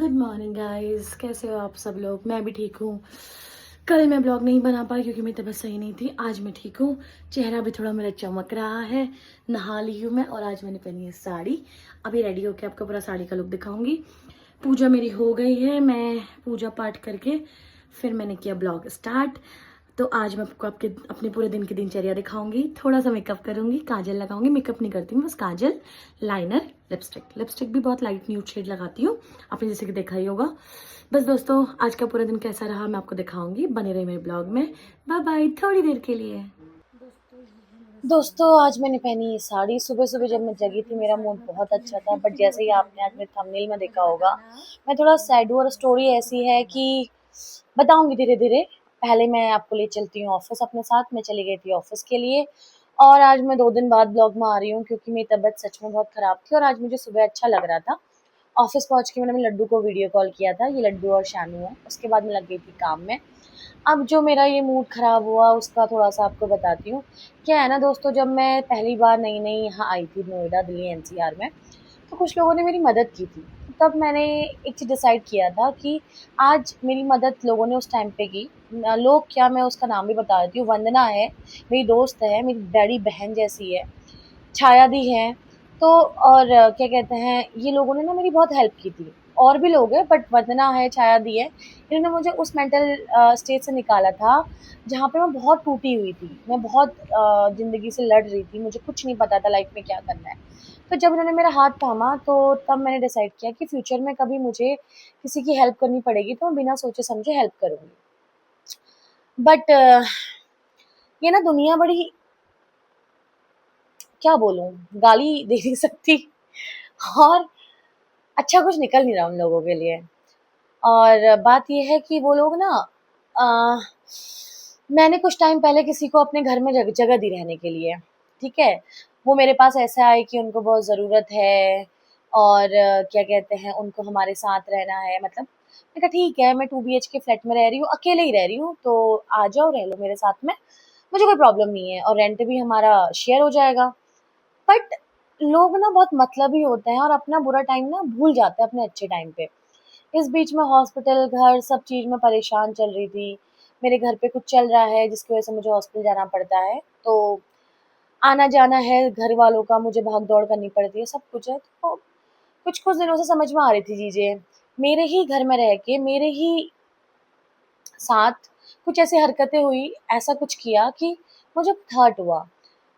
Good morning guys, कैसे हो आप सब लोग। मैं भी ठीक हूँ। कल मैं ब्लॉग नहीं बना पाई क्योंकि मेरी तबीयत सही नहीं थी। आज मैं ठीक हूँ, चेहरा भी थोड़ा मेरा चमक रहा है। नहा ली हूँ मैं और आज मैंने पहनी है साड़ी। अभी रेडी होके आपको पूरा साड़ी का लुक दिखाऊंगी। पूजा मेरी हो गई है, मैं पूजा पाठ करके फिर मैंने किया ब्लॉग स्टार्ट। तो आज मैं आपको आपके अपने पूरे दिन की दिनचर्या दिखाऊंगी। थोड़ा सा मेकअप करूंगी, काजल लगाऊंगी। मेकअप नहीं करती मैं, बस काजल, लाइनर, लिपस्टिक भी बहुत लाइट न्यूड शेड लगाती हूँ, आपने जैसे कि देखा ही होगा। बस दोस्तों, आज का पूरा दिन कैसा रहा मैं आपको दिखाऊंगी। बने रही मेरे ब्लॉग में। बाय बाय, थोड़ी देर के लिए। दोस्तों आज मैंने पहनी ये साड़ी। सुबह सुबह जब मैं जगी थी मेरा मूड बहुत अच्छा था, बट जैसे ही आपने आज मेरे थंबनेल में देखा होगा मैं थोड़ा सैड हूँ। और स्टोरी ऐसी है कि बताऊंगी धीरे धीरे। पहले मैं आपको ले चलती हूँ ऑफिस अपने साथ। मैं चली गई थी ऑफिस के लिए और आज मैं 2 दिन बाद ब्लॉग में आ रही हूँ क्योंकि मेरी तबीयत सच में बहुत खराब थी और आज मुझे सुबह अच्छा लग रहा था। ऑफिस पहुंच के मैंने अपने लड्डू को वीडियो कॉल किया था। ये लड्डू और शानू है। उसके बाद मैं लग गई थी काम में। अब जो मेरा ये मूड खराब हुआ उसका थोड़ा सा आपको बताती हूँ। क्या है ना दोस्तों, जब मैं पहली बार नई नई यहाँ आई थी नोएडा दिल्ली एनसीआर में, तो कुछ लोगों ने मेरी मदद की थी। तब मैंने एक चीज़ डिसाइड किया था कि आज मेरी मदद लोगों ने उस टाइम पे की। लोग क्या, मैं उसका नाम भी बता देती हूँ। वंदना है, मेरी दोस्त है, मेरी बड़ी बहन जैसी है। छाया दी है। तो और क्या कहते हैं, ये लोगों ने ना मेरी बहुत हेल्प की थी। और भी लोग हैं बट वंदना है, छाया दी है, इन्होंने मुझे उस मेंटल स्टेट से निकाला था जहाँ पे मैं बहुत टूटी हुई थी। मैं बहुत ज़िंदगी से लड़ रही थी, मुझे कुछ नहीं पता था लाइफ में क्या करना है। तो जब इन्होंने मेरा हाथ थामा तो तब मैंने डिसाइड किया कि फ्यूचर में कभी मुझे किसी की हेल्प करनी पड़ेगी तो मैं बिना सोचे समझे हेल्प करूँगी। बट ये ना दुनिया बड़ी, क्या बोलूँ, गाली दे नहीं सकती। और अच्छा कुछ निकल नहीं रहा उन लोगों के लिए। और बात ये है कि वो लोग ना, अ, मैंने कुछ टाइम पहले किसी को अपने घर में जगह दी रहने के लिए, ठीक है। वो मेरे पास ऐसे आए कि उनको बहुत ज़रूरत है और क्या कहते हैं, उनको हमारे साथ रहना है। मतलब मैंने कहा ठीक है, मैं 2 BHK फ्लैट में रह रही हूँ, अकेले ही रह रही हूँ, तो आ जाओ रह लो मेरे साथ में, मुझे कोई प्रॉब्लम नहीं है और रेंट भी हमारा शेयर हो जाएगा। बट लोग ना बहुत मतलबी होते हैं और अपना बुरा टाइम ना भूल जाते हैं अपने अच्छे टाइम पे। इस बीच में हॉस्पिटल, घर, सब चीज़ में परेशान चल रही थी। मेरे घर पे कुछ चल रहा है जिसकी वज़ह से मुझे हॉस्पिटल जाना पड़ता है। तो आना-जाना है घर वालों का, मुझे भाग-दौड़ करनी पड़ती है, सब कुछ है। तो कुछ-कुछ दिनों से समझ में आ रही थी चीज़ें। मेरे ही घर में रह के, मेरे ही साथ कुछ ऐसी हरकतें हुई, ऐसा कुछ किया कि मुझे हर्ट हुआ।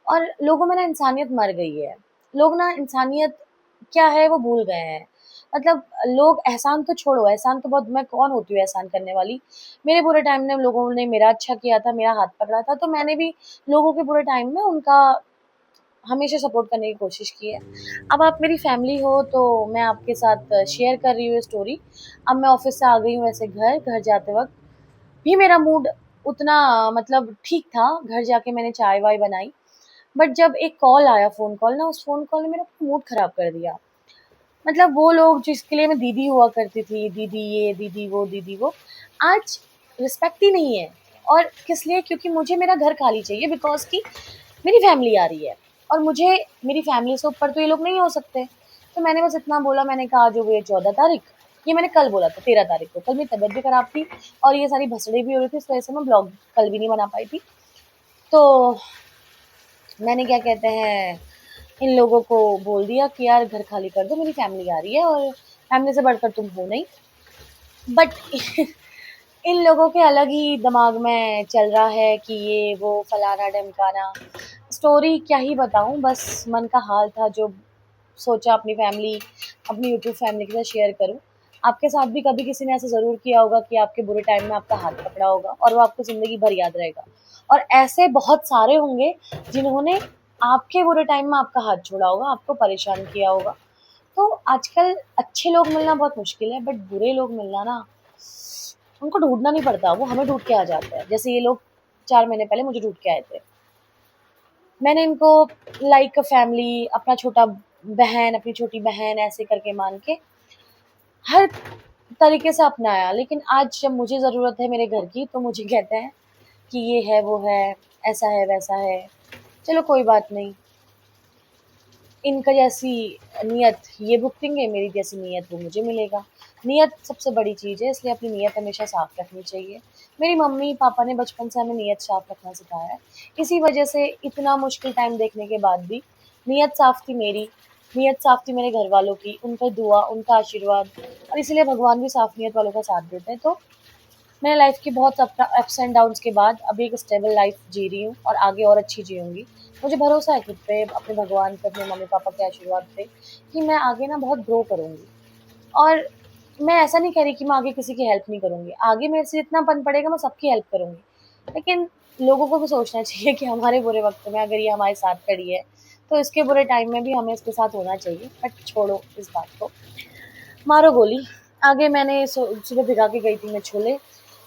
और लोगों में ना इंसानियत मर गई है। लोग ना इंसानियत क्या है वो भूल गए हैं। मतलब लोग एहसान तो छोड़ो, एहसान तो बहुत, मैं कौन होती हूँ एहसान करने वाली। मेरे बुरे टाइम में लोगों ने मेरा अच्छा किया था, मेरा हाथ पकड़ा था, तो मैंने भी लोगों के बुरे टाइम में उनका हमेशा सपोर्ट करने की कोशिश की है। अब आप मेरी फैमिली हो तो मैं आपके साथ शेयर कर रही हूँ ये स्टोरी। अब मैं ऑफिस से आ गई हूँ, ऐसे घर जाते वक़्त भी मेरा मूड उतना मतलब ठीक था। घर जाके मैंने चाय-वाय बनाई। बट जब एक कॉल आया, फ़ोन कॉल ना, उस फ़ोन कॉल ने मेरा मूड ख़राब कर दिया। मतलब वो लोग जिसके लिए मैं दीदी हुआ करती थी, दीदी ये, दीदी वो, आज रिस्पेक्ट ही नहीं है। और किस लिए? क्योंकि मुझे मेरा घर खाली चाहिए बिकॉज़ कि मेरी फैमिली आ रही है और मुझे मेरी फैमिली से ऊपर तो ये लोग नहीं हो सकते। तो मैंने बस इतना बोला, मैंने कहा आज हो गई है 14 तारीख, ये मैंने कल बोला था 13 तारीख को। कल मेरी तबीयत भी ख़राब थी और ये सारी भसड़ी भी हो रही थी, इस वज़ह से मैं ब्लॉग कल भी नहीं बना पाई थी। तो मैंने क्या कहते हैं, इन लोगों को बोल दिया कि यार घर खाली कर दो, मेरी फैमिली आ रही है और फैमिली से बढ़कर तुम हो नहीं। बट इन लोगों के अलग ही दिमाग में चल रहा है कि ये वो फलाना ढमकाना। स्टोरी क्या ही बताऊं, बस मन का हाल था जो सोचा अपनी फैमिली, अपनी यूट्यूब फैमिली के साथ शेयर करूं। आपके साथ भी कभी किसी ने ऐसा ज़रूर किया होगा कि आपके बुरे टाइम में आपका हाथ पकड़ा होगा और वो आपको ज़िंदगी भर याद रहेगा। और ऐसे बहुत सारे होंगे जिन्होंने आपके बुरे टाइम में आपका हाथ छोड़ा होगा, आपको परेशान किया होगा। तो आजकल अच्छे लोग मिलना बहुत मुश्किल है, बट बुरे लोग मिलना ना, उनको ढूँढना नहीं पड़ता, वो हमें ढूँढ के आ जाते हैं। जैसे ये लोग 4 महीने पहले मुझे ढूँढ के आए थे। मैंने इनको लाइक अ फैमिली, अपना छोटा बहन, अपनी छोटी बहन ऐसे करके मान के हर तरीके से अपनाया। लेकिन आज जब मुझे ज़रूरत है मेरे घर की तो मुझे कहते हैं कि ये है, वो है, ऐसा है, वैसा है। चलो कोई बात नहीं, इनका जैसी नियत ये भुगतेंगे, मेरी जैसी नियत वो मुझे मिलेगा। नियत सबसे बड़ी चीज़ है, इसलिए अपनी नियत हमेशा साफ रखनी चाहिए। मेरी मम्मी पापा ने बचपन से हमें नियत साफ रखना सिखाया है। इसी वजह से इतना मुश्किल टाइम देखने के बाद भी नियत साफ थी मेरी, नियत साफ थी मेरे घर वालों की, उनका दुआ, उनका आशीर्वाद, और इसीलिए भगवान भी साफ नियत वालों का साथ देते हैं। तो मैंने लाइफ की बहुत अप्स एंड डाउन्स के बाद अभी एक स्टेबल लाइफ जी रही हूँ और आगे और अच्छी जीऊँगी। मुझे भरोसा है खुद पे, अपने भगवान पे, अपने मम्मी-पापा के आशीर्वाद पे कि मैं आगे ना बहुत ग्रो करूँगी। और मैं ऐसा नहीं कह रही कि मैं आगे किसी की हेल्प नहीं करूँगी। आगे मेरे से जितना बन पड़ेगा मैं सबकी हेल्प करूँगी। लेकिन लोगों को भी सोचना चाहिए कि हमारे बुरे वक़्त में अगर ये हमारे साथ खड़ी है, तो इसके बुरे टाइम में भी हमें इसके साथ होना चाहिए। बट छोड़ो इस बात को। मारो गोली। आगे मैंने सुबह भिगा के गई थी मैं छोले,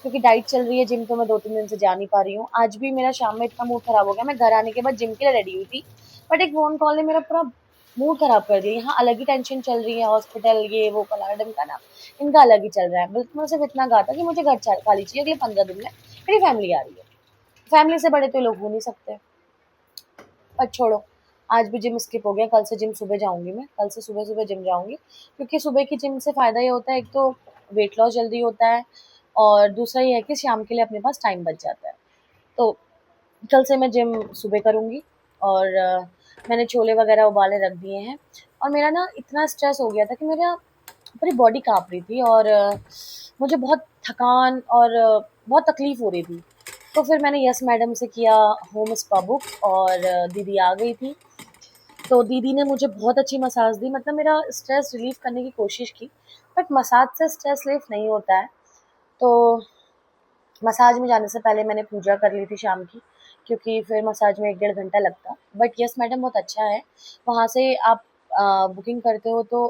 क्योंकि डाइट चल रही है, जिम तो मैं 2-3 दिन से जा नहीं पा रही हूँ। आज भी मेरा शाम में इतना मूड खराब हो गया, मैं घर आने के बाद जिम के लिए रेडी हुई थी, बट एक फ़ोन कॉल ने मेरा पूरा मूड खराब कर दिया। यहाँ अलग ही टेंशन चल रही है, हॉस्पिटल ये वो फलाना ढिमकाना, इनका अलग ही चल रहा है। बल्कि मैं सिर्फ़ इतना कहा था कि मुझे घर खाली चाहिए, अगले 15 दिन में मेरी फैमिली आ रही है। फैमिली से बड़े तो ये लोग हो नहीं सकते। पर छोड़ो, आज भी जिम स्किप हो गया, कल से जिम सुबह जाऊँगी मैं, कल से सुबह-सुबह जिम जाऊँगी, क्योंकि सुबह की जिम से फ़ायदा ये होता है, एक तो वेट लॉस जल्दी होता है और दूसरा ये है कि शाम के लिए अपने पास टाइम बच जाता है। तो कल से मैं जिम सुबह करूँगी और मैंने छोले वगैरह उबाले रख दिए हैं और मेरा ना इतना स्ट्रेस हो गया था कि मेरा पूरी बॉडी काँप रही थी और मुझे बहुत थकान और बहुत तकलीफ़ हो रही थी। तो फिर मैंने यस मैडम से किया होम स्पा बुक और दीदी आ गई थी। तो दीदी ने मुझे बहुत अच्छी मसाज दी, मतलब मेरा स्ट्रेस रिलीफ़ करने की कोशिश की, बट मसाज से स्ट्रेस रिलीफ़ नहीं होता है। तो मसाज में जाने से पहले मैंने पूजा कर ली थी शाम की, क्योंकि फिर मसाज में 1 डेढ़ घंटा लगता। बट यस मैडम बहुत अच्छा है, वहाँ से आप बुकिंग करते हो तो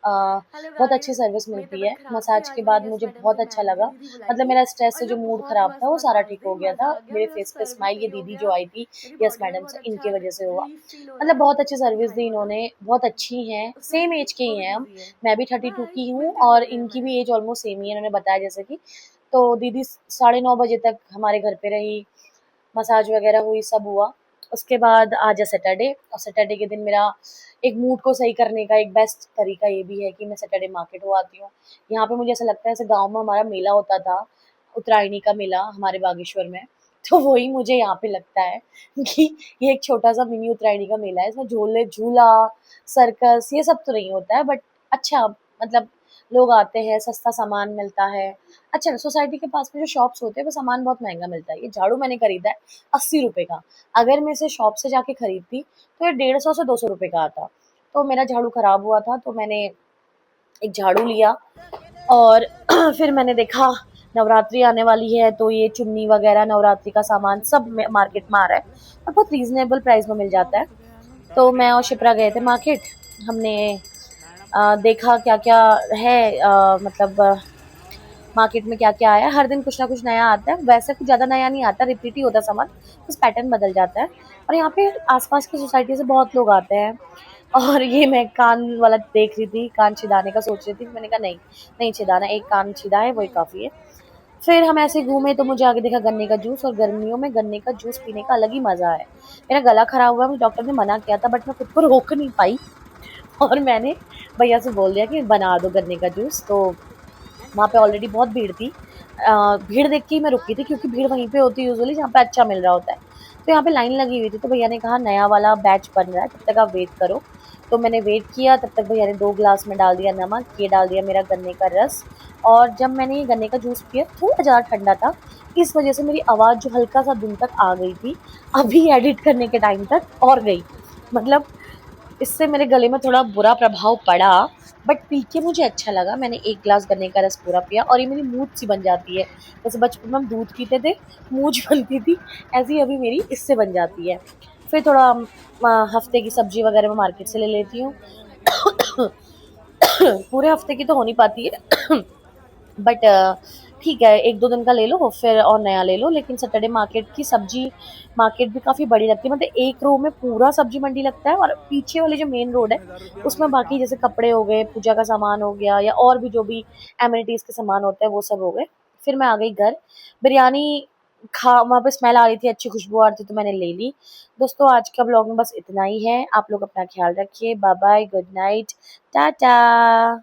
हेलो बहुत अच्छी गाइस। सर्विस मेरी मिलती तबीयत है। खराब थी, मसाज के आज मैंने बाद यस मुझे मैडम की बहुत अच्छा मैम लगा, दीदी बुलाई मतलब थी मेरा स्ट्रेस और से जो जो मूड बहुत ख़राब था मस्त वो सारा मसाज ठीक दी, हो गया मज़ा था। आ गया, मेरे मेरा फेस पे सर भी स्माइल ये सही हो दीदी जो गया, आई थी मेरी यस बॉडी में मैडम बहुत से, अच्छा इनकी वज़ह से हुआ। रिलीफ फील हो रहा मतलब है। बहुत अच्छी मेरी सर्विस हाइट दी बोलो, इन्होंने, बहुत अच्छी हैं, उसमें सेम दीदी ऐज के वो ही भी हैं हम। बिजी है। मैं भी 32 बाय, की हूँ मिलते हैं और थोड़ी देर इनकी में। भी ऐज ऑलमोस्ट सेम ही है, इन्होंने बताया जैसे कि। तो दीदी साढ़े 9 बजे तक हमारे घर पे रही, मसाज वगैरह हुई, सब हुआ। उसके बाद आज है सैटरडे और सैटरडे के दिन मेरा एक मूड को सही करने का एक बेस्ट तरीका ये भी है कि मैं सैटरडे मार्केट हो आती हूँ। यहाँ पे मुझे ऐसा लगता है जैसे गाँव में हमारा मेला होता था, उत्तरायणी का मेला हमारे बागेश्वर में, तो वही मुझे यहाँ पे लगता है कि ये एक छोटा-सा मिनी उत्तरायणी का मेला है। इसमें झूले झूला, सर्कस ये सब तो नहीं होता है, बट अच्छा, मतलब लोग आते हैं, सस्ता सामान मिलता है। अच्छा, सोसाइटी के पास में जो शॉप्स होते हैं वो सामान बहुत महँगा मिलता है। ये झाड़ू मैंने खरीदा है ₹80 का। अगर मैं इसे शॉप से जाके खरीदती तो ये 150 से ₹200 का आता। तो मेरा झाड़ू खराब हुआ था तो मैंने एक झाड़ू लिया और फिर मैंने देखा नवरात्रि आने वाली है तो ये चुन्नी वगैरह नवरात्रि का सामान सब मार्केट में आ रहा है और बहुत रीजनेबल प्राइस में मिल जाता है। तो मैं और शिप्रा गए थे मार्केट। हमने देखा क्या क्या है, मतलब मार्केट में क्या क्या आया है। हर दिन कुछ ना कुछ नया आता है, वैसे कुछ ज़्यादा नया नहीं आता, रिपीट ही होता है सामान, बस पैटर्न बदल जाता है। और यहाँ पे आसपास की सोसाइटी से बहुत लोग आते हैं और ये मैं कान वाला देख रही थी, कान छिदाने का सोच रही थी, मैंने कहा नहीं नहीं छिदाना, एक कान छिदा है वही काफ़ी है। फिर हम ऐसे घूमे तो मुझे आगे दिखा गन्ने का जूस, और गर्मियों में गन्ने का जूस पीने का अलग ही मज़ा है। मेरा गला खराब हुआ है, मुझे डॉक्टर ने मना किया था, बट मैं खुद को रोक नहीं पाई और मैंने भैया से बोल दिया कि बना दो गन्ने का जूस। तो वहाँ पे ऑलरेडी बहुत भीड़ थी। भीड़ देख के ही मैं रुकी थी, क्योंकि भीड़ वहीं पे होती है यूजुअली जहाँ पे अच्छा मिल रहा होता है। तो यहाँ पे लाइन लगी हुई थी, तो भैया ने कहा नया वाला बैच बन रहा है, तब तक आप वेट करो। तो मैंने वेट किया, तब तक भैया ने 2 ग्लास में डाल दिया नमक, ये डाल दिया मेरा गन्ने का रस, और जब मैंने ये गन्ने का जूस पिया थोड़ा ज़्यादा ठंडा था, इस वज़ह से मेरी आवाज़ जो हल्का-सा दिन तक आ गई थी, अभी एडिट करने के टाइम तक और गई। मतलब इससे मेरे गले में थोड़ा बुरा प्रभाव पड़ा, बट पी के मुझे अच्छा लगा। मैंने 1 ग्लास गन्ने का रस पूरा पिया और ये मेरी मूंछ सी बन जाती है। जैसे बचपन में हम दूध पीते थे, मूंछ बनती थी, ऐसे ही अभी मेरी इससे बन जाती है। फिर थोड़ा हफ्ते की सब्जी वगैरह मैं मार्केट से ले लेती हूँ। पूरे हफ्ते की तो हो नहीं पाती है बट ठीक है, 1-2 दिन का ले लो फिर और नया ले लो। लेकिन सैटरडे मार्केट की सब्जी मार्केट भी काफ़ी बड़ी लगती है, मतलब एक रो में पूरा सब्जी मंडी लगता है और पीछे वाली जो मेन रोड है उसमें बाकी जैसे कपड़े हो गए, पूजा का सामान हो गया या और भी जो भी एमिनिटीज़ के सामान होते हैं वो सब हो गए। फिर मैं आ गई घर, बिरयानी खा वहाँ पे स्मेल आ रही थी, अच्छी खुशबू आ रही थी तो मैंने ले ली। दोस्तों आज का ब्लॉग में बस इतना ही है। आप लोग अपना ख़्याल रखिए। Bye bye, good night, Tata.